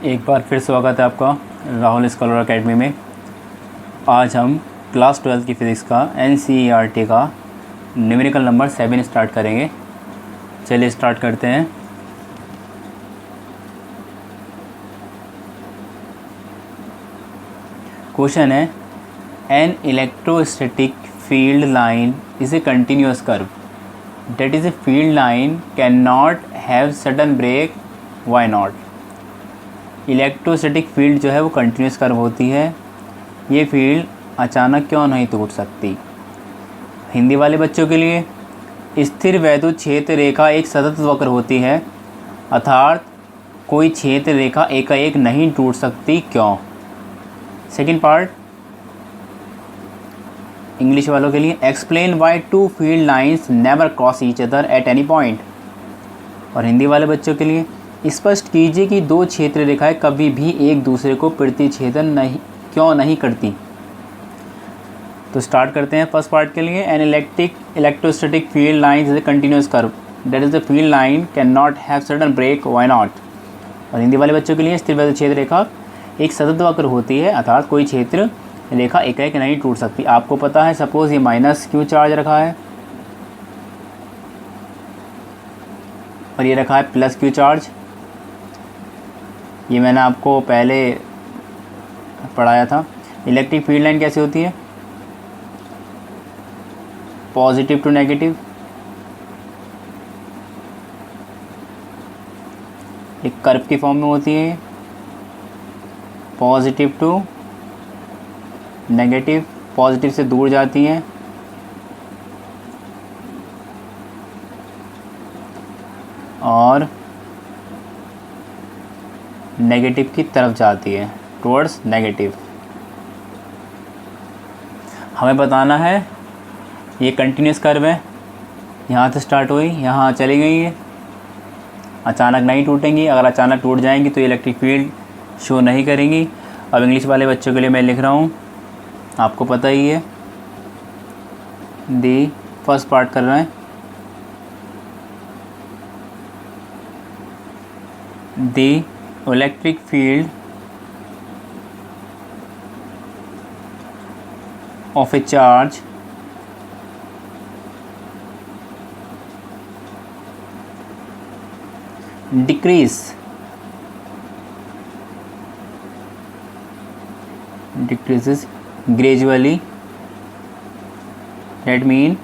एक बार फिर स्वागत है आपका राहुल स्कॉलर एकेडमी में। आज हम क्लास 12 की फ़िज़िक्स का NCERT का न्यूमेरिकल नंबर 7 स्टार्ट करेंगे। चलिए स्टार्ट करते हैं। क्वेश्चन है, an electrostatic field line is a continuous curve that is a field line can not have sudden break, why not. Electrostatic field जो है वो कंटिन्यूस कर्व होती है, ये फील्ड अचानक क्यों नहीं टूट सकती। हिंदी वाले बच्चों के लिए, स्थिर वैद्युत क्षेत्र रेखा एक सतत वक्र होती है, अर्थात कोई क्षेत्र रेखा एकाएक नहीं टूट सकती, क्यों। सेकंड पार्ट इंग्लिश वालों के लिए, explain why two field lines never cross each other at any point. और हिंदी वाले बच्चों के लिए, स्पष्ट कीजिए कि दो क्षेत्र रेखाएं कभी भी एक दूसरे को प्रतिच्छेदन क्यों नहीं करती। तो स्टार्ट करते हैं फर्स्ट पार्ट के लिए। An electrostatic field line is a continuous curve that is the field line can not have sudden break, why not. और हिंदी वाले बच्चों के लिए, स्थिर वैद्युत क्षेत्र रेखा एक सतत वक्र होती है, अर्थात कोई क्षेत्र रेखा एकाएक नहीं टूट सकती। आपको पता है, सपोज ये माइनस क्यू चार्ज रखा है और ये रखा है प्लस क्यू चार्ज। ये मैंने आपको पहले पढ़ाया था। इलेक्ट्रिक फील्ड लाइन कैसे होती है, पॉजिटिव टू नेगेटिव। एक कर्व की फॉर्म में होती है, पॉजिटिव टू नेगेटिव, पॉजिटिव से दूर जाती हैं और नेगेटिव की तरफ जाती है, टुवर्ड्स नेगेटिव। हमें बताना है ये कंटिन्यूस कर्व है, यहाँ से स्टार्ट हुई, यहाँ चली गई है, अचानक नहीं टूटेंगी। अगर अचानक टूट जाएंगी तो इलेक्ट्रिक फील्ड शो नहीं करेंगी। अब इंग्लिश वाले बच्चों के लिए मैं लिख रहा हूँ, आपको पता ही है। दी फर्स्ट पार्ट कर रहे हैं, the electric field of a charge decreases gradually, that mean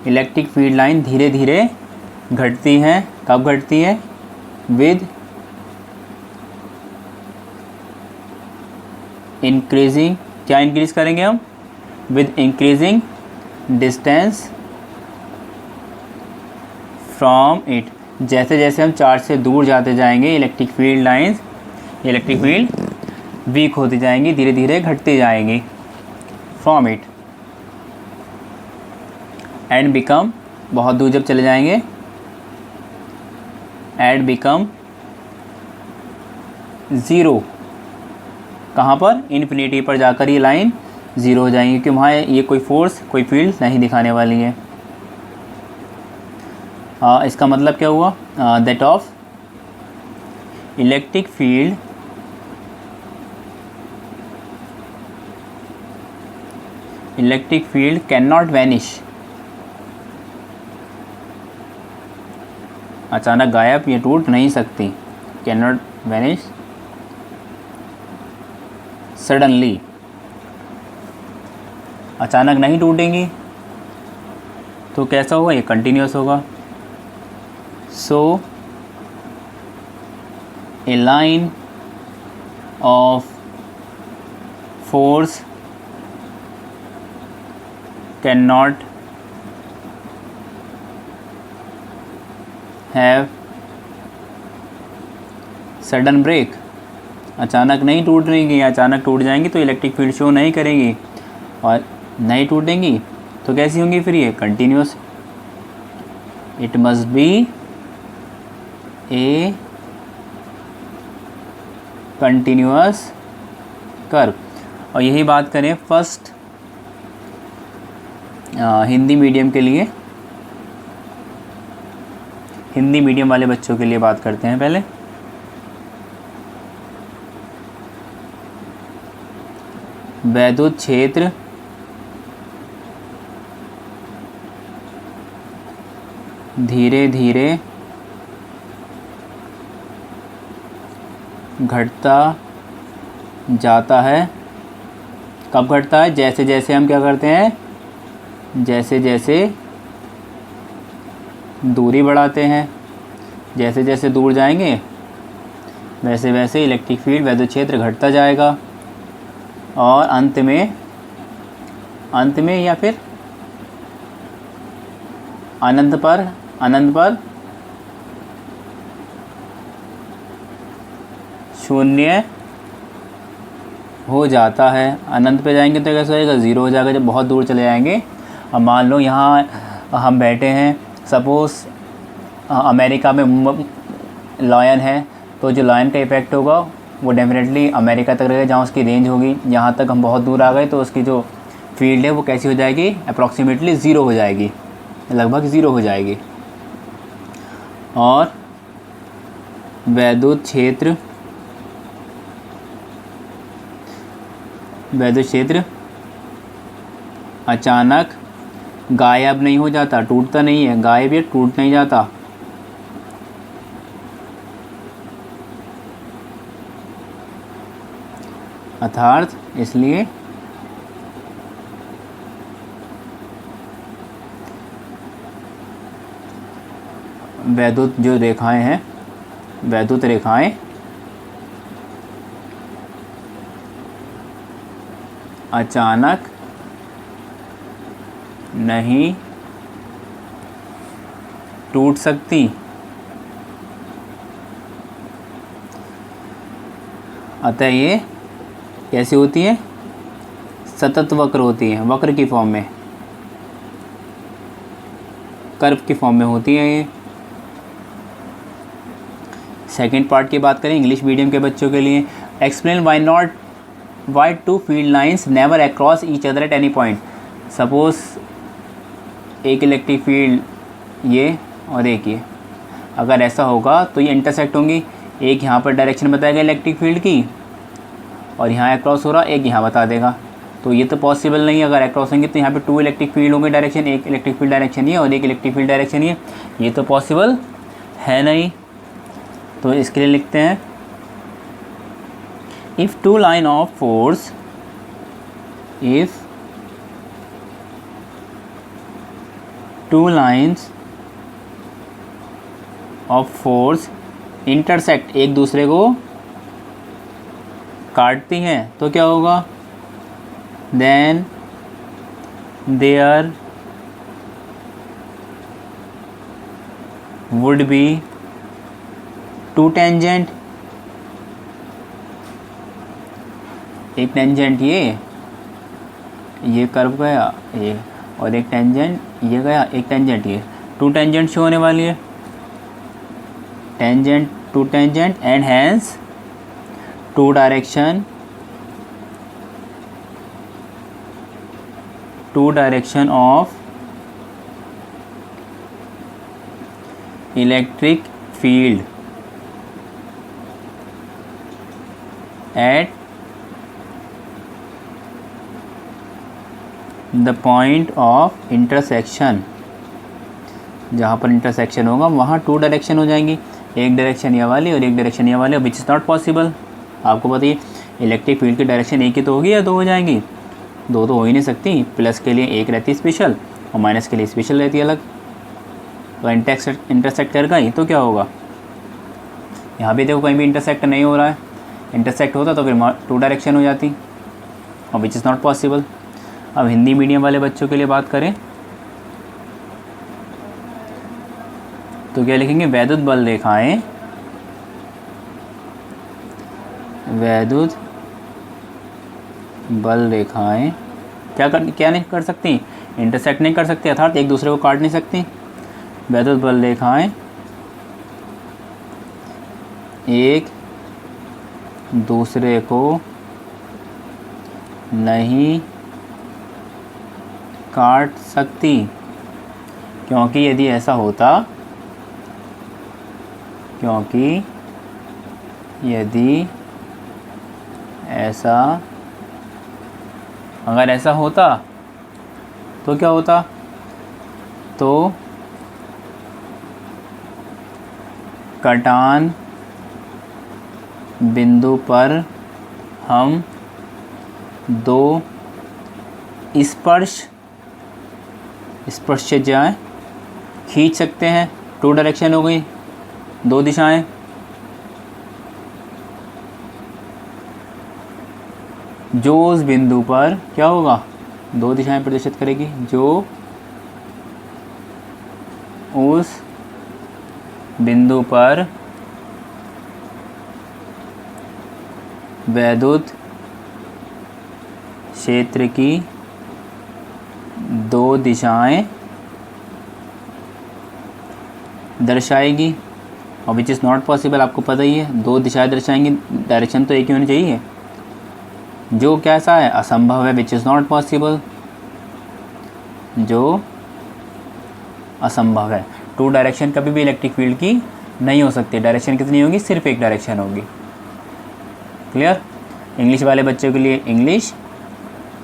electric field line धीरे धीरे घटती है। कब घटती है, विद इंक्रीजिंग, क्या इंक्रीज करेंगे हम, with increasing distance from it. जैसे जैसे हम चार्ज से दूर जाते जाएंगे, इलेक्ट्रिक फील्ड वीक होती जाएंगी, धीरे धीरे घटती जाएंगी फ्रॉम इट, एंड बिकम, बहुत दूर जब चले जाएंगे, एंड बिकम ज़ीरो। कहाँ पर, इन्फिनिटी पर जाकर ये लाइन ज़ीरो हो जाएंगी, क्योंकि वहाँ ये कोई फोर्स, कोई फील्ड नहीं दिखाने वाली है। इसका मतलब क्या हुआ, that of electric field can not vanish, अचानक गायब, ये टूट नहीं सकती, कैन नॉट वैनिश सडनली, अचानक नहीं टूटेंगी। तो कैसा होगा, ये कंटिन्यूअस होगा। So a line of force can not have sudden break, अचानक नहीं टूट रहेंगी, अचानक टूट जाएंगी तो इलेक्ट्रिक फील्ड शो नहीं करेंगी, और नहीं टूटेंगी तो कैसी होंगी फिर, ये continuous. It must be A continuous curve. और यही बात करें फर्स्ट हिंदी मीडियम के लिए, हिंदी मीडियम वाले बच्चों के लिए बात करते हैं पहले। वैद्युत क्षेत्र धीरे धीरे घटता जाता है। कब घटता है? जैसे जैसे हम क्या करते हैं, जैसे जैसे दूरी बढ़ाते हैं। जैसे जैसे दूर जाएंगे वैसे वैसे इलेक्ट्रिक फील्ड वैद्युत क्षेत्र घटता जाएगा और अंत में या फिर अनंत पर शून्य हो जाता है। अनंत पे जाएंगे तो कैसे होएगा? ज़ीरो हो जाएगा जब बहुत दूर चले जाएंगे। अब मान लो यहाँ हम बैठे हैं, सपोज़ अमेरिका में लायन है, तो जो लायन का इफ़ेक्ट होगा वो डेफिनेटली अमेरिका तक रहेगा जहाँ उसकी रेंज होगी। यहाँ तक हम बहुत दूर आ गए तो उसकी जो फील्ड है वो कैसी हो जाएगी? अप्रॉक्सीमेटली ज़ीरो हो जाएगी, लगभग ज़ीरो हो जाएगी। और वैद्युत क्षेत्र अचानक गायब नहीं हो जाता, टूटता नहीं है, गायब या टूट नहीं जाता। अर्थात इसलिए वैद्युत जो रेखाएं हैं, वैद्युत रेखाएं अचानक नहीं टूट सकती। अतः ये कैसी होती है? सतत वक्र होती है, वक्र की फॉर्म में, कर्व की फॉर्म में होती है ये। सेकंड पार्ट की बात करें इंग्लिश मीडियम के बच्चों के लिए। Explain why two field lines never across each other at any point. Suppose एक इलेक्ट्रिक फील्ड ये और एक ये, अगर ऐसा होगा तो ये इंटरसेक्ट होंगी। एक यहाँ पर डायरेक्शन बताएगा इलेक्ट्रिक फील्ड की और यहाँ अक्रॉस हो रहा, एक यहाँ बता देगा। तो ये तो पॉसिबल नहीं है। अगर अक्रॉस होंगे तो यहाँ पे टू इलेक्ट्रिक फील्ड होंगे डायरेक्शन, एक इलेक्ट्रिक फील्ड डायरेक्शन ये और एक इलेक्ट्रिक फील्ड डायरेक्शन ये तो पॉसिबल है नहीं। तो इसके लिए लिखते हैं if two line of force two lines of force intersect, एक दूसरे को काटती हैं, तो क्या होगा? Then there would be two tangent. एक टेंजेंट ये कर्व गया ये, और एक टेंजेंट ये गया, एक टेंजेंट ये, टू टेंजेंट शो होने वाली है, tangent to tangent and hence two direction of electric field at the point of intersection. जहाँ पर इंटरसेक्शन होगा वहाँ टू डायरेक्शन हो जाएंगी, एक डायरेक्शन ये वाली और एक डायरेक्शन ये वाली, विच इज़ नॉट पॉसिबल। आपको बताइए इलेक्ट्रिक फील्ड की डायरेक्शन एक ही तो होगी या दो हो जाएंगी? दो तो हो ही नहीं सकती। प्लस के लिए एक रहती है स्पेशल और माइनस के लिए स्पेशल रहती है अलग। तो इंटरसेक्ट कर गई तो क्या होगा? यहाँ भी देखो कहीं भी इंटरसेक्ट नहीं हो रहा है, इंटरसेक्ट होता तो फिर टू डायरेक्शन हो जाती और विच इज़ नॉट पॉसिबल। अब हिंदी मीडियम वाले बच्चों के लिए बात करें तो क्या लिखेंगे? वैद्युत बल रेखाएं क्या नहीं कर सकती? इंटरसेक्ट नहीं कर सकती, अर्थात एक दूसरे को काट नहीं सकती। वैद्युत बल रेखाएं एक दूसरे को नहीं काट सकती, क्योंकि यदि ऐसा होता अगर ऐसा होता तो क्या होता, तो कटान बिंदु पर हम दो स्पर्शजाएं खींच सकते हैं। टू डायरेक्शन हो गई, दो दिशाएं। जो उस बिंदु पर क्या होगा, दो दिशाएं प्रदर्शित करेगी, जो उस बिंदु पर वैद्युत क्षेत्र की दो दिशाएं दर्शाएगी। और विच इज़ नॉट पॉसिबल, आपको पता ही है, दो दिशाएं दर्शाएंगी, डायरेक्शन तो एक ही होनी चाहिए। जो कैसा है, असंभव है, विच इज़ नॉट पॉसिबल, जो असंभव है। टू डायरेक्शन कभी भी इलेक्ट्रिक फील्ड की नहीं हो सकती। डायरेक्शन कितनी होगी, सिर्फ एक डायरेक्शन होगी। क्लियर। इंग्लिश वाले बच्चों के लिए इंग्लिश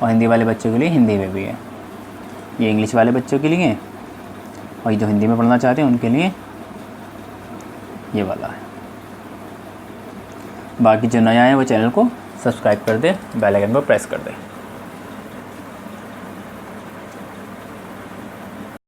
और हिंदी वाले बच्चों के लिए हिंदी में भी है। ये इंग्लिश वाले बच्चों के लिए और ये जो हिंदी में पढ़ना चाहते हैं उनके लिए ये वाला है। बाकी जो नया है वो चैनल को सब्सक्राइब कर दे, बेल आइकन पर प्रेस कर दे।